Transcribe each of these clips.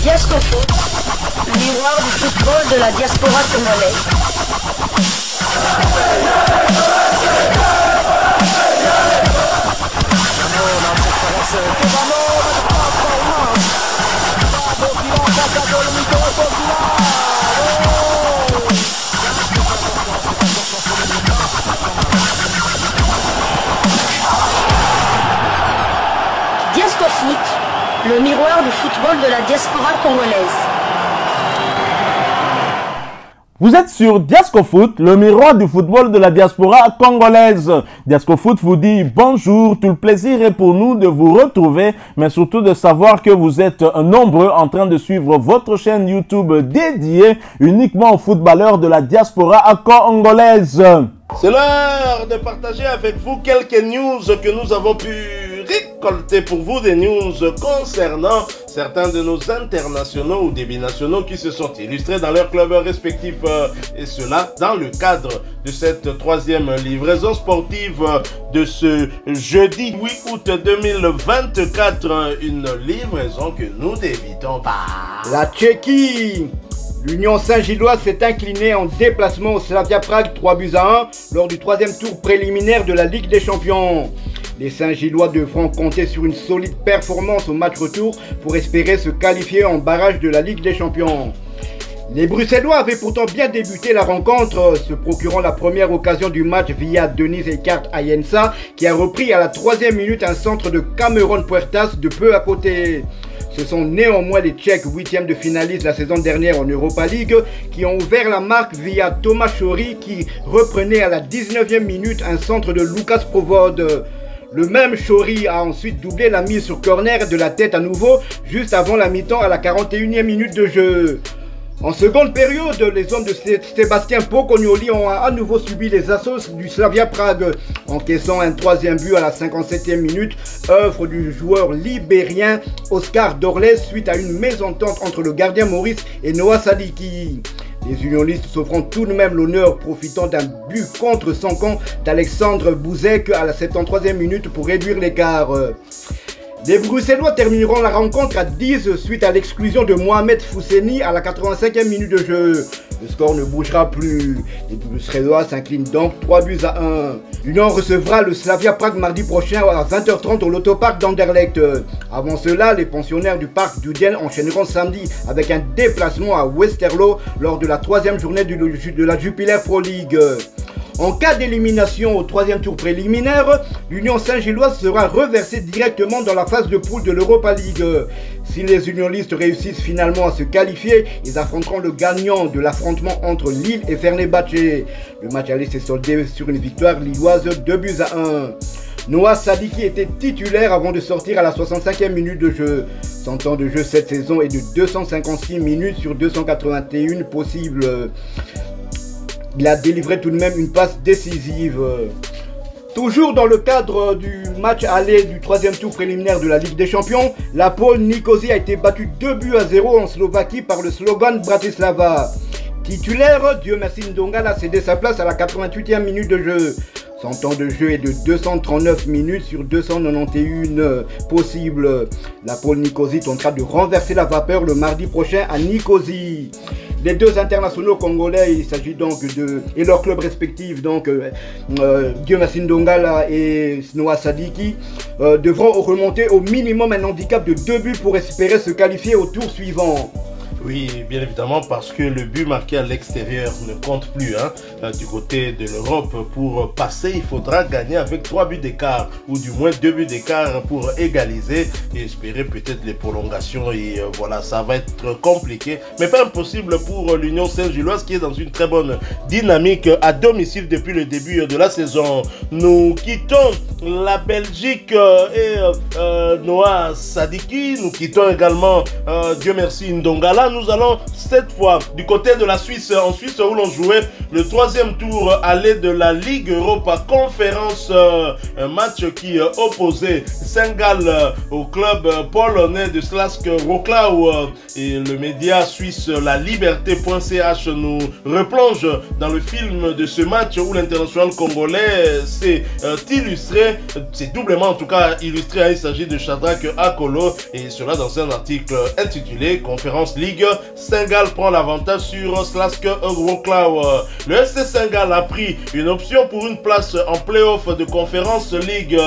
Diasco Foot, le miroir du football de la diaspora congolaise. Diasco Foot, le miroir du football de la diaspora congolaise. Vous êtes sur Diasco Foot, le miroir du football de la diaspora congolaise. Diasco Foot vous dit bonjour, tout le plaisir est pour nous de vous retrouver, mais surtout de savoir que vous êtes nombreux en train de suivre votre chaîne YouTube dédiée uniquement aux footballeurs de la diaspora congolaise. C'est l'heure de partager avec vous quelques news que nous avons pu récolter pour vous, des news concernant certains de nos internationaux ou des binationaux qui se sont illustrés dans leurs clubs respectifs, et cela dans le cadre de cette troisième livraison sportive de ce jeudi 8 août 2024, une livraison que nous débutons par la Tchéquie. L'Union Saint-Gilloise s'est inclinée en déplacement au Slavia Prague 3-1 lors du troisième tour préliminaire de la Ligue des Champions. Les Saint-Gillois devront compter sur une solide performance au match retour pour espérer se qualifier en barrage de la Ligue des Champions. Les Bruxellois avaient pourtant bien débuté la rencontre, se procurant la première occasion du match via Denise Ekart Ayensa, qui a repris à la 3e minute un centre de Cameron Puertas de peu à côté. Ce sont néanmoins les Tchèques, 8e de finaliste la saison dernière en Europa League, qui ont ouvert la marque via Thomas Chori, qui reprenait à la 19e minute un centre de Lucas Provod. Le même Chori a ensuite doublé la mise sur corner de la tête à nouveau, juste avant la mi-temps à la 41e minute de jeu. En seconde période, les hommes de Sébastien Pocognoli ont à nouveau subi les assauts du Slavia Prague, encaissant un 3e but à la 57e minute, œuvre du joueur libérien Oscar Dorles suite à une mésentente entre le gardien Maurice et Noah Sadiki. Les unionistes s'offrant tout de même l'honneur, profitant d'un but contre son camp d'Alexandre Bouzek à la 73e minute pour réduire l'écart. Les Bruxellois termineront la rencontre à 10 suite à l'exclusion de Mohamed Fousseni à la 85e minute de jeu. Le score ne bougera plus. Les Bruxellois s'inclinent donc 3-1. L'Union recevra le Slavia Prague mardi prochain à 20h30 au Lotopark d'Anderlecht. Avant cela, les pensionnaires du parc d'Udel enchaîneront samedi avec un déplacement à Westerlo lors de la 3e journée de la Jupiler Pro League. En cas d'élimination au 3e tour préliminaire, l'Union Saint-Gilloise sera reversée directement dans la phase de poule de l'Europa League. Si les unionistes réussissent finalement à se qualifier, ils affronteront le gagnant de l'affrontement entre Lille et Fenerbahçe. Le match allait se solder sur une victoire lilloise 2-1. Noah Sadiki était titulaire avant de sortir à la 65e minute de jeu. Son temps de jeu cette saison est de 256 minutes sur 281 possibles. Il a délivré tout de même une passe décisive. Toujours dans le cadre du match aller du 3e tour préliminaire de la Ligue des Champions, la Pôle Nicosie a été battue 2-0 en Slovaquie par le Slovan Bratislava. Titulaire, Dieu merci Ndongal a cédé sa place à la 88e minute de jeu. Son temps de jeu est de 239 minutes sur 291 possibles. La Pôle Nicosie tentera de renverser la vapeur le mardi prochain à Nicosie. Les deux internationaux congolais, il s'agit donc et leurs clubs respectifs, donc Dieu merci Ndongala et Noah Sadiki, devront remonter au minimum un handicap de 2 buts pour espérer se qualifier au tour suivant. Oui, bien évidemment, parce que le but marqué à l'extérieur ne compte plus. Du côté de l'Europe, pour passer, il faudra gagner avec 3 buts d'écart, ou du moins 2 buts d'écart pour égaliser et espérer peut-être les prolongations. Et voilà, ça va être compliqué, mais pas impossible pour l'Union Saint-Gilloise qui est dans une très bonne dynamique à domicile depuis le début de la saison. Nous quittons la Belgique et Noah Sadiki. Nous quittons également, Dieu merci, Ndongala. Nous allons cette fois du côté de la Suisse, en Suisse où l'on jouait le 3e tour aller de la Ligue Europa Conférence, un match qui opposait Saint-Gall au club polonais de Slask Wrocław, et le média suisse La Liberté.ch nous replonge dans le film de ce match où l'international congolais s'est illustré mais c'est doublement en tout cas illustré. Il s'agit de Shadrack Akolo et cela dans un article intitulé Conférence League. Saint-Gall prend l'avantage sur Slask Wrocław. Le FC Saint-Gall a pris une option pour une place en play-off de Conférence League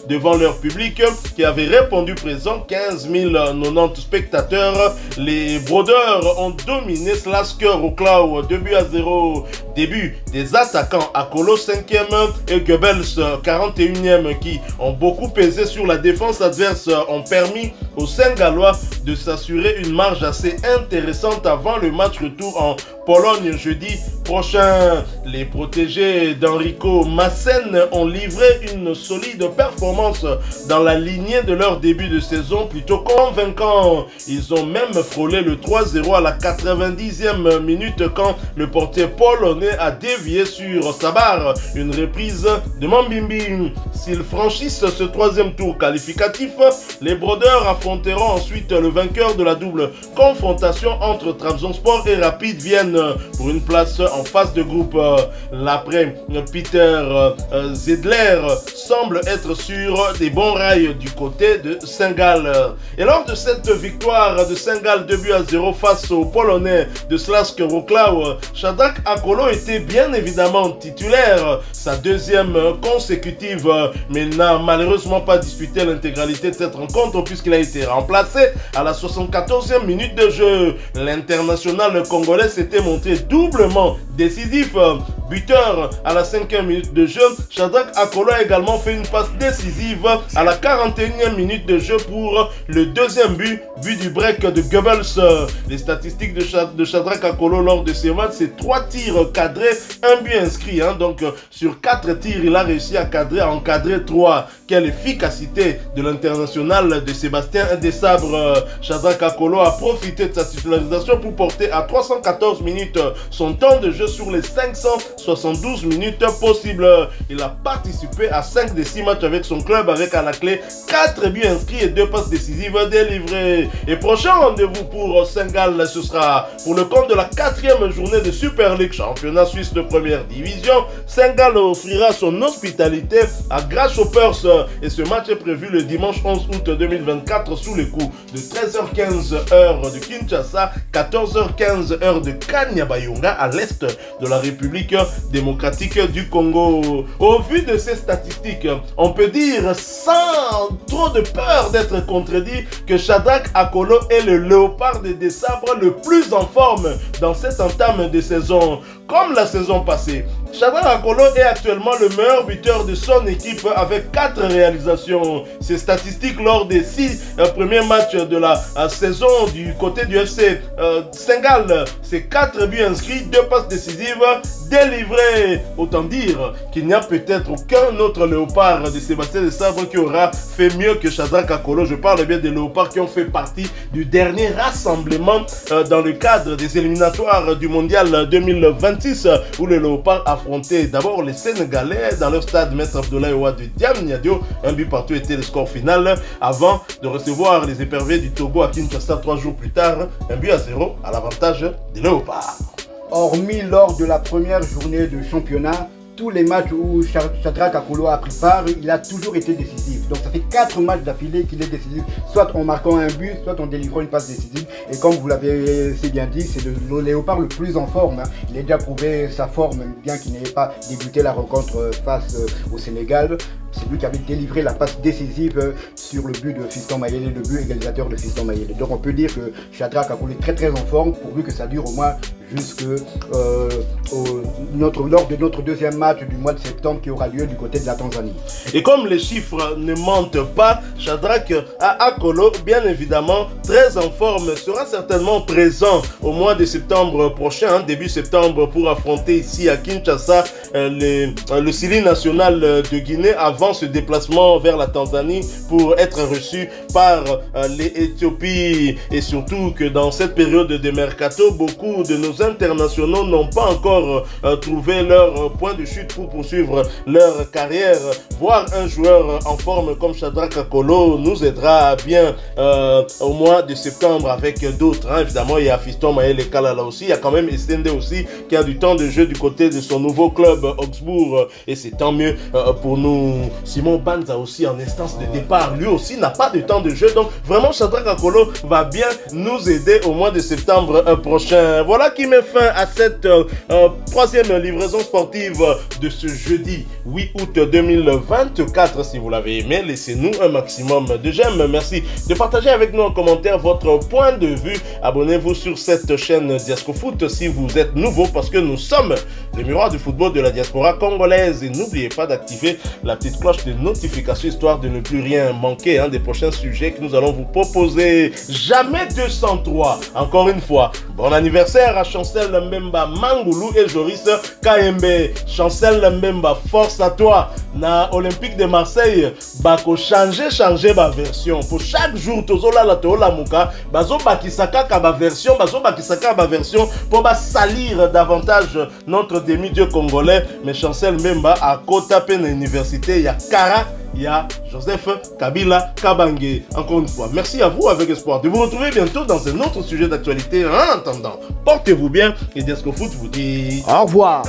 devant leur public qui avait répondu présent, 15 090 spectateurs. Les Brodeurs ont dominé Slask Wrocław 2-0. Début des attaquants Akolo 5e et Goebbels 41e qui ont beaucoup pesé sur la défense adverse, ont permis aux Saint-Gallois de s'assurer une marge assez intéressante avant le match retour en Pologne jeudi prochain. Les protégés d'Enrico Maassen ont livré une solide performance dans la lignée de leur début de saison, plutôt convaincant. Ils ont même frôlé le 3-0 à la 90e minute quand le portier polonais a dévié sur sa barre. Une reprise de Mambimbi. S'ils franchissent ce troisième tour qualificatif, les Brodeurs affronteront ensuite le vainqueur de la double confrontation entre Trabzonspor et Rapid Vienne pour une place en phase de groupe. L'après Peter Zedler semble être sur des bons rails du côté de Saint-Gall. Et lors de cette victoire de Saint-Gall 2-0 face aux Polonais de Slask Wrocław, Shadrack Akolo était bien évidemment titulaire, sa deuxième consécutive, mais n'a malheureusement pas disputé l'intégralité de cette rencontre puisqu'il a été remplacé à la 74e minute de jeu. L'international congolais s'était montré doublement décisif. Buteur à la 5e minute de jeu, Shadrack Akolo a également fait une passe décisive à la 41e minute de jeu pour le deuxième but du break de Goebbels. Les statistiques de Shadrack Akolo lors de ces matchs, c'est 3 tirs cadrés, 1 but inscrit. Donc sur 4 tirs, il a réussi à encadrer 3. Quelle efficacité de l'international de Sébastien Desabre. Shadrack Akolo a profité de sa titularisation pour porter à 314 minutes son temps de jeu sur les 572 minutes possibles. Il a participé à 5 des 6 matchs avec son club avec à la clé 4 buts inscrits et 2 passes décisives délivrées. Et prochain rendez-vous pour Saint-Gall, ce sera pour le compte de la 4e journée de Super League, championnat suisse de première division. Saint-Gall offrira son hospitalité à Grasshoppers et ce match est prévu le dimanche 11 août 2024 sous les coups de 13h15 heure de Kinshasa, 14h15 heure de Kanyabayonga à l'est de la République démocratique du Congo. Au vu de ces statistiques, on peut dire sans trop de peur d'être contredit que Shadrack Akolo est le léopard de Desabre le plus en forme dans cette entame de saison. Comme la saison passée, Shadrack Akolo est actuellement le meilleur buteur de son équipe avec 4 réalisations. Ses statistiques lors des 6 premiers matchs de la saison du côté du FC Saint-Gall, c'est 4 buts inscrits, 2 passes décisives délivrées. Autant dire qu'il n'y a peut-être aucun autre léopard de Sébastien Desabre qui aura fait mieux que Shadrack Akolo. Je parle bien des léopards qui ont fait partie du dernier rassemblement dans le cadre des éliminatoires du mondial 2026 où les léopards affrontaient d'abord les Sénégalais dans leur stade Maître Abdoulaye Wade de Diamniadio. Un but partout était le score final avant de recevoir les éperviers du Togo à Kinshasa 3 jours plus tard. 1-0 à l'avantage des léopards. Hormis lors de la première journée de championnat, tous les matchs où Shadrack Akolo a pris part, il a toujours été décisif. Donc ça fait 4 matchs d'affilée qu'il est décisif, soit en marquant un but, soit en délivrant une passe décisive. Et comme vous l'avez si bien dit, c'est le léopard le plus en forme. Il a déjà prouvé sa forme, bien qu'il n'ait pas débuté la rencontre face au Sénégal. C'est lui qui avait délivré la passe décisive sur le but de Fiston Mayele, le but égalisateur de Fiston Mayele. Donc on peut dire que Shadrack Akolo est très en forme, pourvu que ça dure au moins jusque lors de notre deuxième match du mois de septembre qui aura lieu du côté de la Tanzanie. Et comme les chiffres ne mentent pas, Shadrack Akolo, bien évidemment, très en forme, sera certainement présent au mois de septembre prochain, début septembre, pour affronter ici à Kinshasa le Sili national de Guinée avant ce déplacement vers la Tanzanie pour être reçu par les Éthiopies. Et surtout que dans cette période de mercato, beaucoup de nos internationaux n'ont pas encore trouvé leur point de chute pour poursuivre leur carrière. Voir un joueur en forme comme Shadrack Akolo nous aidera bien au mois de septembre avec d'autres. Évidemment, il y a Fiston Mayele Kalala aussi. Il y a quand même Estende aussi qui a du temps de jeu du côté de son nouveau club Augsbourg. Et c'est tant mieux pour nous Simon Banza aussi en instance de départ, lui aussi n'a pas de temps de jeu. Donc vraiment Shadrack Akolo va bien nous aider au mois de septembre prochain. Voilà qui met fin à cette troisième livraison sportive de ce jeudi 8 août 2024. Si vous l'avez aimé, laissez-nous un maximum de j'aime. Merci de partager avec nous en commentaire votre point de vue. Abonnez-vous sur cette chaîne Diasco Foot si vous êtes nouveau, parce que nous sommes les miroirs du football de la diaspora congolaise. Et n'oubliez pas d'activer la petite cloche de notification histoire de ne plus rien manquer des prochains sujets que nous allons vous proposer. Jamais 203. Encore une fois, bon anniversaire à Chancel Mbemba Mangoulou et Joris KMB. Chancel Mbemba, force à toi. Na Olympique de Marseille, bako changer ba version. Pour chaque jour, tozola la tola muka, bazo bakisaka ka ba version, pour salir davantage notre demi-dieu congolais. Mais Chancel Mbemba a tapé na université, ya Kara, il y a Joseph Kabila Kabange. Encore une fois, merci à vous avec espoir de vous retrouver bientôt dans un autre sujet d'actualité. En attendant, portez-vous bien et Diasco Foot vous dit au revoir.